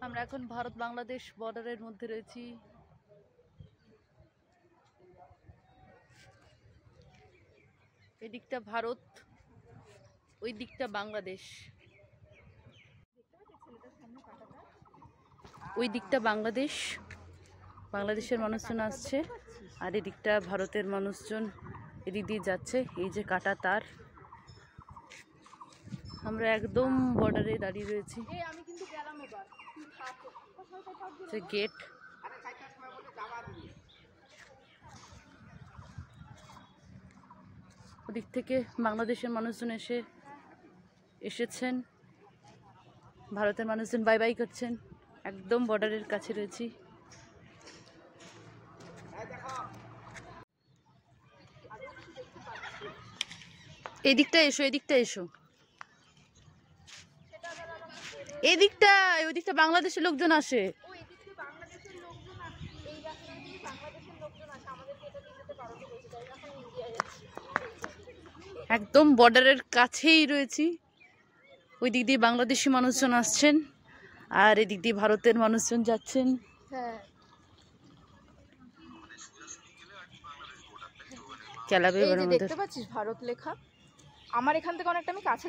আমরা এখন ভারত বাংলাদেশ বর্ডারের মধ্যে রয়েছি। এদিকটা ভারত, ওই দিকটা বাংলাদেশ। ওই দিকটা বাংলাদেশ, বাংলাদেশের মানুষজন আসছে, আর এদিকটা ভারতের মানুষজন এদিক দিয়ে যাচ্ছে। এই যে কাটা তার, আমরা একদম বর্ডারে দাঁড়িয়ে রয়েছি। যে গেট, ওদিক থেকে বাংলাদেশের মানুষজন এসেছেন, ভারতের মানুষজন বাই বাই করছেন। একদম বর্ডারের কাছে রয়েছি। এদিকটা এসো, এদিকটা এসো, এদিকটা, ওইদিকটা বাংলাদেশের লোকজন আসে। একদম বর্ডারের কাছেই রয়েছি। ওই দিক দিয়ে বাংলাদেশি মানুষজন আসছেন, আর এদিক দিয়ে ভারতের মানুষজন যাচ্ছেন। দেখতে পাচ্ছিস ভারত লেখা? আমার এখান থেকে অনেকটা আমি কাছে